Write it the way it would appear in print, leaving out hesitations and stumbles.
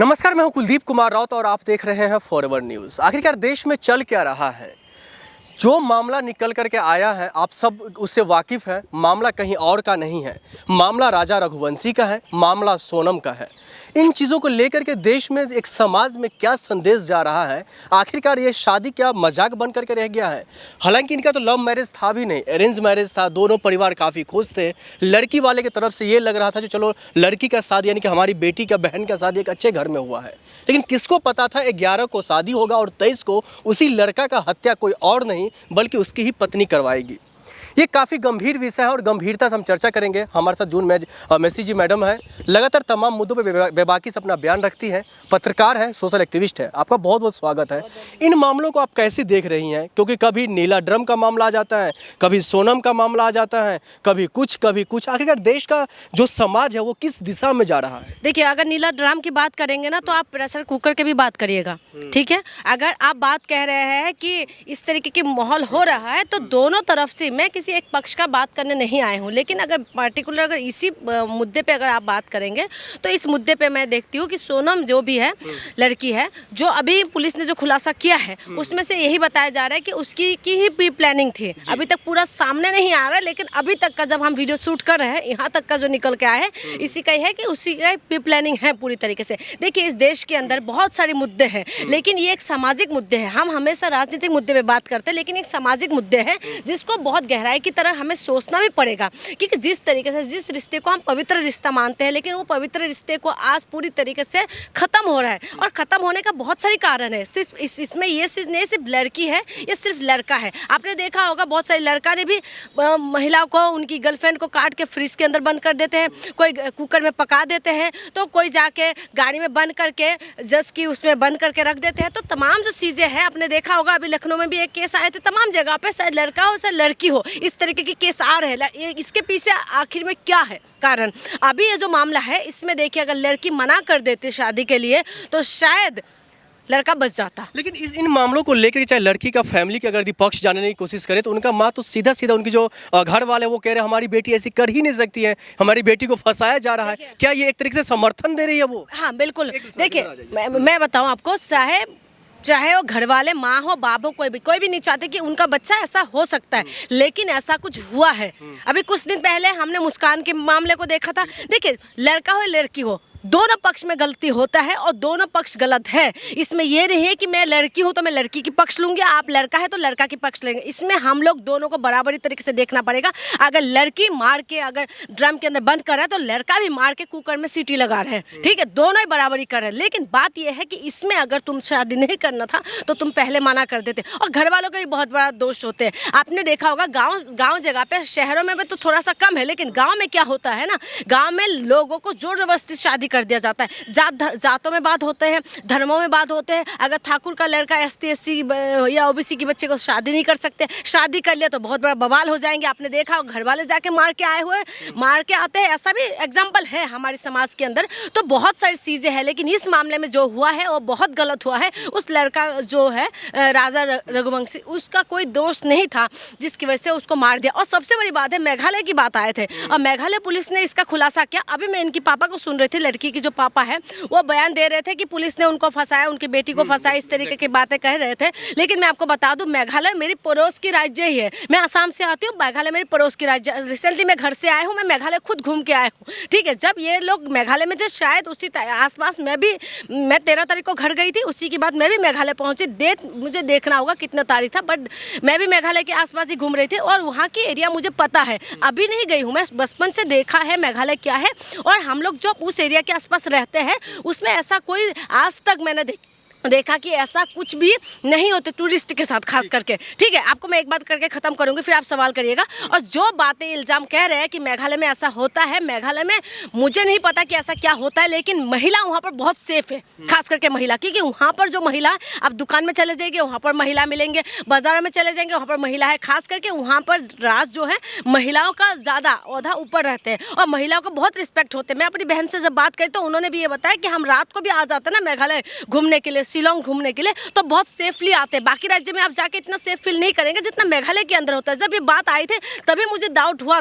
नमस्कार, मैं हूं कुलदीप कुमार राउत और आप देख रहे हैं फॉरवर्ड न्यूज़। आखिरकार देश में चल क्या रहा है, जो मामला निकल करके आया है आप सब उससे वाकिफ़ हैं। मामला कहीं और का नहीं है, मामला राजा रघुवंशी का है, मामला सोनम का है। इन चीज़ों को लेकर के देश में एक समाज में क्या संदेश जा रहा है, आखिरकार ये शादी क्या मजाक बन करके रह गया है। हालांकि इनका तो लव मैरिज था भी नहीं, अरेंज मैरिज था। दोनों परिवार काफ़ी खुश थे। लड़की वाले की तरफ से ये लग रहा था कि चलो लड़की का शादी यानी कि हमारी बेटी का बहन का शादी एक अच्छे घर में हुआ है। लेकिन किसको पता था 11 को शादी होगा और 23 को उसी लड़का का हत्या कोई और नहीं बल्कि उसकी ही पत्नी करवाएगी। ये काफ़ी गंभीर विषय है और गंभीरता से हम चर्चा करेंगे। हमारे साथ जून मेसी जी मैडम है, लगातार तमाम मुद्दों पर बेबाकी से अपना बयान रखती हैं, पत्रकार हैं, सोशल एक्टिविस्ट है। आपका बहुत बहुत स्वागत है। इन मामलों को आप कैसे देख रही हैं, क्योंकि कभी नीला ड्रम का मामला आ जाता है, कभी सोनम का मामला आ जाता है, कभी कुछ। आखिरकार देश का जो समाज है वो किस दिशा में जा रहा है? देखिए, अगर नीला ड्राम की बात करेंगे ना तो आप प्रेशर कुकर की भी बात करिएगा, ठीक है। अगर आप बात कह रहे हैं कि इस तरीके की माहौल हो रहा है तो दोनों तरफ से, मैं किसी एक पक्ष का बात करने नहीं आए हूँ, लेकिन अगर पार्टिकुलर अगर इसी मुद्दे पे अगर आप बात करेंगे तो इस मुद्दे पे मैं देखती हूँ कि सोनम जो भी है लड़की है, जो अभी पुलिस ने जो खुलासा किया है उसमें से यही बताया जा रहा है कि उसकी की ही प्री प्लानिंग थी। अभी तक पूरा सामने नहीं आ रहा है, लेकिन अभी तक का जब हम वीडियो शूट कर रहे हैं यहाँ तक का जो निकल के आया है इसी का ही है कि उसी का प्री प्लानिंग है पूरी तरीके से। देखिए, इस देश के अंदर बहुत सारे मुद्दे हैं, लेकिन ये एक सामाजिक मुद्दे हैं। हम हमेशा राजनीतिक मुद्दे पे बात करते हैं, लेकिन एक सामाजिक मुद्दे हैं जिसको बहुत गहराई की तरह हमें सोचना भी पड़ेगा। क्योंकि जिस तरीके से जिस रिश्ते को हम पवित्र रिश्ता मानते हैं, लेकिन वो पवित्र रिश्ते को आज पूरी तरीके से खत्म हो रहा है। और खत्म होने का बहुत सारे कारण है। सिर्फ इसमें ये चीज नहीं सिर्फ लड़की है, ये सिर्फ लड़का है। आपने देखा होगा बहुत सारे लड़का ने भी महिला को, उनकी गर्लफ्रेंड को काट के फ्रिज के अंदर बंद कर देते हैं, कोई कुकर में पका देते हैं, तो कोई जाके गाड़ी में बंद करके जज की उसमें बंद करके रख देते हैं। तो तमाम जो चीज़ें हैं, आपने देखा होगा अभी लखनऊ में भी एक केस आए थे, तमाम जगह पे चाहे लड़का हो चाहे लड़की हो, इस तरीके की केस आ रहे हैं। इसके पीछे आखिर में क्या है कारण? अभी ये जो मामला है इसमें देखिए, अगर लड़की मना कर देती शादी के लिए तो शायद लड़का बच जाता। लेकिन इन मामलों को लेकर चाहे लड़की का फैमिली के अगर पक्ष जानने की कोशिश करें तो उनका माँ तो सीधा उनकी जो घर वाले वो कह रहे हैं हमारी बेटी ऐसी कर ही नहीं सकती है, हमारी बेटी को फंसाया जा रहा है। क्या ये एक तरीके से समर्थन दे रही है वो? हाँ बिल्कुल। देखिए, मैं बताऊँ आपको, चाहे वो घर वाले, माँ हो बाप हो, कोई भी नहीं चाहते कि उनका बच्चा ऐसा हो सकता है, लेकिन ऐसा कुछ हुआ है। अभी कुछ दिन पहले हमने मुस्कान के मामले को देखा था। देखिए, लड़का हो लड़की हो, दोनों पक्ष में गलती होता है और दोनों पक्ष गलत है। इसमें यह नहीं है कि मैं लड़की हूं तो मैं लड़की की पक्ष लूंगी, आप लड़का है तो लड़का की पक्ष लेंगे। इसमें हम लोग दोनों को बराबरी तरीके से देखना पड़ेगा। अगर लड़की मार के अगर ड्रम के अंदर बंद कर रहा है तो लड़का भी मार के कुकर में सीटी लगा रहे हैं, ठीक है, दोनों ही बराबरी कर रहे हैं। लेकिन बात यह है कि इसमें अगर तुम शादी नहीं करना था तो तुम पहले मना कर देते। और घर वालों का भी बहुत बड़ा दोष होते हैं। आपने देखा होगा गाँव जगह पे, शहरों में तो थोड़ा सा कम है, लेकिन गाँव में क्या होता है ना, गाँव में लोगों को जोर जबरदस्ती शादी कर दिया जाता है। जातों में बात होते हैं, धर्मों में बात होते हैं। अगर ठाकुर का लड़का ST/SC या OBC की बच्चे को शादी नहीं कर सकते, शादी कर लिया तो बहुत बड़ा बवाल हो जाएंगे। आपने देखा घर वाले जाके मार के आते हैं, ऐसा भी एग्जाम्पल है हमारे समाज के अंदर। तो बहुत सारी चीज़ें हैं, लेकिन इस मामले में जो हुआ है वो बहुत गलत हुआ है। उस लड़का जो है राजा रघुवंशी, उसका कोई दोष नहीं था जिसकी वजह से उसको मार दिया। और सबसे बड़ी बात है, मेघालय की बात आए थे और मेघालय पुलिस ने इसका खुलासा किया। अभी मैं इनकी पापा को सुन रही थी, लड़की की जो पापा है वो बयान दे रहे थे कि पुलिस ने उनको फंसाया, उनकी बेटी को फंसाया, इस तरीके की बातें कह रहे थे। लेकिन मैं आपको बता दूं, मेघालय मेरी पड़ोस की राज्य ही है। मैं असम से आती हूँ, मेघालय मेरी पड़ोस की राज्य। रिसेंटली मैं घर से आया हूँ, मैं मेघालय खुद घूम के आया हूँ, ठीक है। जब ये लोग मेघालय में थे, शायद उसी आसपास मैं 13 तारीख को घर गई थी, उसी के बाद मैं भी मेघालय पहुंची। डेट मुझे देखना होगा कितना तारीख था, बट मैं भी मेघालय के आसपास ही घूम रही थी और वहाँ की एरिया मुझे पता है। अभी नहीं गई हूँ, मैं बचपन से देखा है मेघालय क्या है। और हम लोग जो उस एरिया के आसपास रहते हैं उसमें ऐसा कोई आज तक मैंने देखा कि ऐसा कुछ भी नहीं होते टूरिस्ट के साथ, खास करके, ठीक है। आपको मैं एक बात करके ख़त्म करूंगी, फिर आप सवाल करिएगा। और जो बातें इल्ज़ाम कह रहे हैं कि मेघालय में ऐसा होता है, मेघालय में मुझे नहीं पता कि ऐसा क्या होता है, लेकिन महिला वहाँ पर बहुत सेफ है, खास करके महिला। क्योंकि वहाँ पर जो महिला, आप दुकान में चले जाएंगे वहाँ पर महिला मिलेंगे, बाजार में चले जाएंगे वहाँ पर महिला है। खास करके वहाँ पर राज जो है महिलाओं का ज़्यादा औधा ऊपर रहते हैं और महिलाओं को बहुत रिस्पेक्ट होते हैं। मैं अपनी बहन से जब बात करी तो उन्होंने भी ये बताया कि हम रात को भी आ जाते हैं ना मेघालय घूमने के लिए, शिलोंग घूमने के लिए, तो बहुत सेफली आते हैं। बाकी राज्य में आप जाके इतना सेफ फील नहीं करेंगे जितना मेघालय के अंदर होता है। जब ये बात आई थी तभी मुझे डाउट हुआ था,